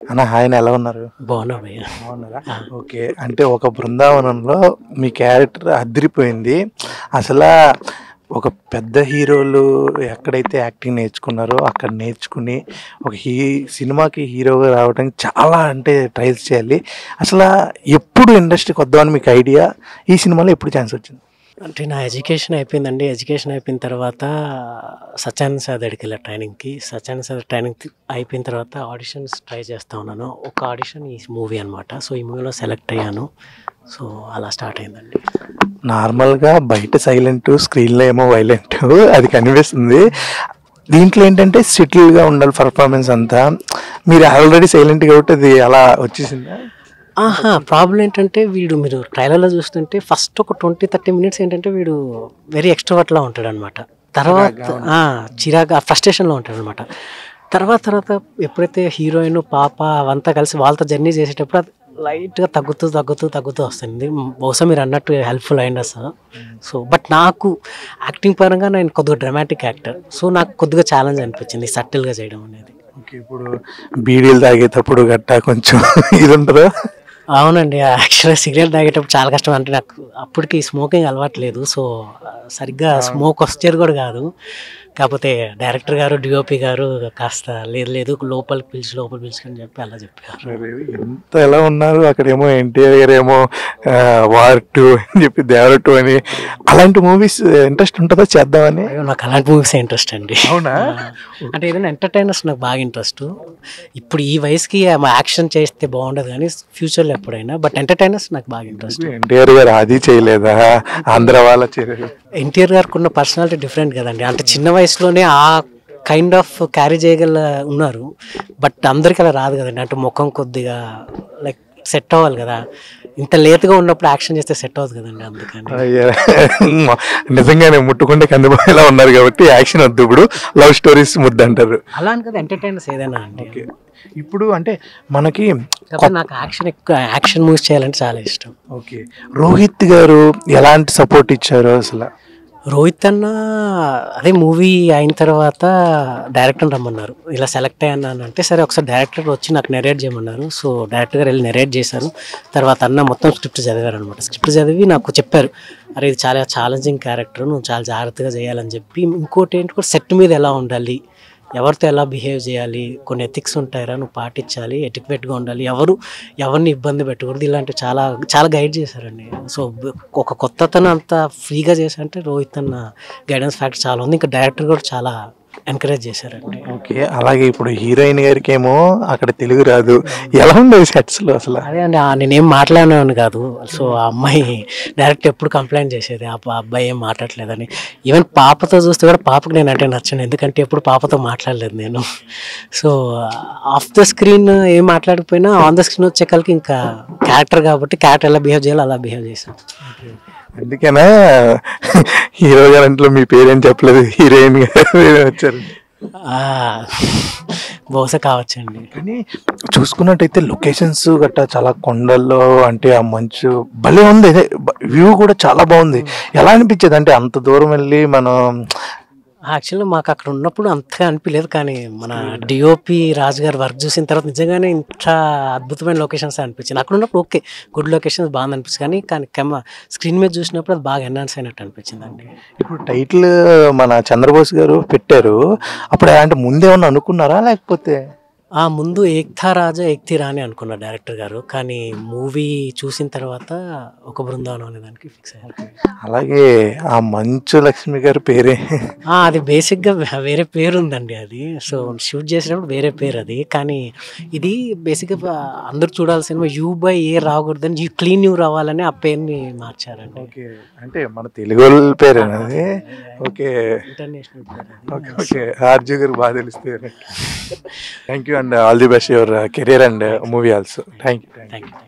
అన్న హాయ్ అన్న, ఎలా ఉన్నారు? బాగున్నా భయ్య. బాగున్నారా? ఓకే. అంటే ఒక బృందావనంలో మీ క్యారెక్టర్ అదిరిపోయింది. అసలా ఒక పెద్ద హీరోలు ఎక్కడైతే యాక్టింగ్ నేర్చుకున్నారో అక్కడ నేర్చుకుని ఒక సినిమాకి హీరోగా రావడానికి చాలా అంటే ట్రయల్స్ చేయాలి. అసలు ఎప్పుడు ఇండస్ట్రీకి వద్దామని మీకు ఐడియా? ఈ సినిమాలో ఎప్పుడు ఛాన్స్ వచ్చింది? అంటే నా ఎడ్యుకేషన్ అయిపోయిందండి. ఎడ్యుకేషన్ అయిపోయిన తర్వాత సత్యానంద సార్ దగ్గరికి వెళ్ళా ట్రైనింగ్కి. సత్యానంద సార్ ట్రైనింగ్ అయిపోయిన తర్వాత ఆడిషన్స్ ట్రై చేస్తూ ఉన్నాను. ఒక ఆడిషన్ ఈ మూవీ అనమాట. సో ఈ మూవీలో సెలెక్ట్ అయ్యాను. సో అలా స్టార్ట్ అయిందండి. నార్మల్గా బయట సైలెంట్, స్క్రీన్లో ఏమో వైలెంట్, అది కనిపిస్తుంది. దీంట్లో ఏంటంటే సెటిల్గా ఉండాలి పర్ఫార్మెన్స్ అంతా. మీరు ఆల్రెడీ సైలెంట్ కాబట్టి అది అలా వచ్చేసిందా? ప్రాబ్లం ఏంటంటే మీరు ట్రైలర్లో చూస్తుంటే ఫస్ట్ ఒక 20-30 మినిట్స్ ఏంటంటే వీడు వెరీ ఎక్స్ట్రోవర్ట్లా ఉంటాడు అనమాట. తర్వాత చిరాగా ఫ్రస్ట్రేషన్లో ఉంటాడు అనమాట. తర్వాత ఎప్పుడైతే హీరోయిన్ పాప అవంతా కలిసి వాళ్ళతో జర్నీ చేసేటప్పుడు అది లైట్గా తగ్గుతూ వస్తుంది. బహుశా మీరు అన్నట్టు హెల్ప్ఫుల్ అయింది సార్. సో బట్ నాకు యాక్టింగ్ పరంగా నేను కొద్దిగా డ్రామాటిక్ యాక్టర్. సో నాకు కొద్దిగా ఛాలెంజ్ అనిపించింది సటిల్గా చేయడం అనేది. ఓకే. ఇప్పుడు బీడీలు తాగేటప్పుడు గట్టా కొంచెం ఇది ఉంటుందా? అవునండి. యాక్చువల్గా సిగరెట్ తాగేటప్పుడు చాలా కష్టం. అంటే నాకు అప్పటికి స్మోకింగ్ అలవాట్లేదు. సో సరిగ్గా స్మోక్ వచ్చేది కూడా కాదు. కాకపోతే డైరెక్టర్ గారు, డిఓపి గారు కాస్త లేదు లోపలికి పిలిచి అని చెప్పి అలా చెప్పారు. ఎంత ఎలా ఉన్నారు అక్కడేమో ఎన్టీఆర్ గారు ఏమో వార్ 2 అని చెప్పి దేవర 2 అని. అలాంటి మూవీస్ ఇంట్రెస్ట్ ఉంటుందా చేద్దామని? నాకు అలాంటి మూవీస్ ఇంట్రెస్ట్ అండి. అవునా? అంటే ఏదైనా ఎంటర్టైనర్స్ నాకు బాగా ఇంట్రెస్ట్. ఇప్పుడు ఈ వయసుకి యాక్షన్ చేస్తే బాగుండదు కానీ ఫ్యూచర్లో ఎప్పుడైనా. బట్ ఎంటర్టైనర్స్ నాకు బాగా ఇంట్రెస్ట్. ఎన్టీఆర్ గారు అది చేయలేదా? ఆంధ్ర వాళ్ళ చేయలేదు. ఎన్టీఆర్ గారికి ఉన్న పర్సనాలిటీ డిఫరెంట్ కదండి. అంటే చిన్న వయసులోనే ఆ కైండ్ ఆఫ్ క్యారీ చేయగల ఉన్నారు. బట్ అందరికి అలా రాదు కదండి. అంటే ముఖం కొద్దిగా లైక్ సెట్ అవ్వాలి కదా. ఇంత లేట్గా ఉన్నప్పుడు యాక్షన్ చేస్తే సెట్ అవ్వదు కదండి. అందుకని నిజంగానే ముట్టుకుంటే కందిపోయేలా ఉన్నారు కాబట్టి యాక్షన్ వద్దు, ఇప్పుడు లవ్ స్టోరీస్ ముద్దు అంటారు. అలా అని కదా ఎంటర్టైనర్స్ ఏదైనా అండి. ఇప్పుడు అంటే మనకి నాకు యాక్షన్ మూవీస్ చేయాలంటే చాలా ఇష్టం. ఓకే. రోహిత్ గారు ఎలాంటి సపోర్ట్ ఇచ్చారు అసలు? రోహిత్ అన్న అదే మూవీ అయిన తర్వాత డైరెక్టర్ రమ్మన్నారు. ఇలా సెలెక్ట్ అయ్యాను అంటే సరే ఒకసారి డైరెక్టర్ వచ్చి నాకు నెరేట్ చేయమన్నారు. సో డైరెక్టర్ గారు వెళ్ళి నెరేట్ చేశారు. తర్వాత అన్న మొత్తం స్క్రిప్ట్ చదివారు అనమాట. స్క్రిప్ట్ చదివి నాకు చెప్పారు, అరే ఇది చాలా ఛాలెంజింగ్ క్యారెక్టర్, నువ్వు చాలా జాగ్రత్తగా చేయాలని చెప్పి. ఇంకోటి ఏంటి కూడా సెట్ మీద ఎలా ఉండాలి, ఎవరితో ఎలా బిహేవ్ చేయాలి, కొన్ని ఎథిక్స్ ఉంటాయిరా నువ్వు పాటించాలి, ఎటిక్వేట్గా ఉండాలి, ఎవరిని ఇబ్బంది పెట్టకూడదు, ఇలాంటివి చాలా గైడ్ చేశారండి. సో ఒక కొత్త అతను అంత ఫ్రీగా చేశారంటే రోహిత్ అన్న గైడెన్స్ ఫ్యాక్టర్ చాలా ఉంది. ఇంకా డైరెక్టర్ కూడా చాలా ఎంకరేజ్ చేశారండి. ఓకే. అలాగే ఇప్పుడు హీరోయిన్ గారికి ఏమో అక్కడ తెలుగు రాదు, ఎలా ఉండేది సెట్స్లో అసలు? అదే అండి, నేనేం మాట్లాడినాను కాదు. సో ఆ అమ్మాయి డైరెక్ట్ ఎప్పుడు కంప్లైంట్ చేసేది ఆ అబ్బాయి ఏం మాట్లాడలేదని. ఈవెన్ పాపతో చూస్తే కూడా పాపకు నేను అంటే నచ్చను, ఎందుకంటే ఎప్పుడు పాపతో మాట్లాడలేదు నేను. సో ఆఫ్ ద స్క్రీన్ ఏం మాట్లాడకపోయినా ఆన్ ద స్క్రీన్ వచ్చేకలకి ఇంకా క్యారెక్టర్ కాబట్టి క్యారెక్టర్ ఎలా బిహేవ్ చేయాలో అలా బిహేవ్ చేశాను. అందుకేనా హీరో గారింట్లో మీ పేరేం చెప్పలేదు, హీరోయిన్ గారు వచ్చారు? బహుశా కావచ్చండి. కానీ చూసుకున్నట్టయితే లొకేషన్స్ గట్టా చాలా కొండల్లో, అంటే ఆ మంచు భలే ఉంది. అదే వ్యూ కూడా చాలా బాగుంది. ఎలా అనిపించేది అంటే అంత దూరం వెళ్ళి మనం? యాక్చువల్గా మాకు అక్కడ ఉన్నప్పుడు అంతగా అనిపించలేదు, కానీ మన డిఓపి రాజు గారు వర్క్ చూసిన తర్వాత నిజంగానే ఇంత అద్భుతమైన లొకేషన్స్ అనిపించింది. అక్కడ ఉన్నప్పుడు ఓకే గుడ్ లొకేషన్స్ బాగా అనిపించింది, కానీ స్క్రీన్ మీద చూసినప్పుడు అది బాగా ఎన్హాన్స్ అయినట్టు అనిపించిందండి. ఇప్పుడు టైటిల్ మన చంద్రబోస్ గారు పెట్టారు, అప్పుడు అంటే ముందేమన్నా అనుకున్నారా లేకపోతే? ముందు ఏక్తా రాజా ఏక్తి రాణి అనుకున్న డైరెక్టర్ గారు, కానీ మూవీ చూసిన తర్వాత ఒక బృందావనం అనే దానికి ఫిక్స్ అయ్యారు. అలాగే ఆ మంచు లక్ష్మి గారి పేరే? అది బేసిక్గా వేరే పేరు ఉందండి. అది సో షూట్ చేసినప్పుడు వేరే పేరు అది, కానీ ఇది బేసిక్గా అందరూ చూడాల్సిన సినిమా U/A రాకూడదని క్లీన్ యూ రావాలని ఆ పేరుని మార్చారండి. ఓకే. అంటే మన తెలుగు పేరేనా అది? ఓకే. ఇంటర్నేషనల్ పేరు. Okay okay. ఆర్జు గారు బాగా తెలుస్తుంది. Thank you and all the best your career and movie also. Thank you.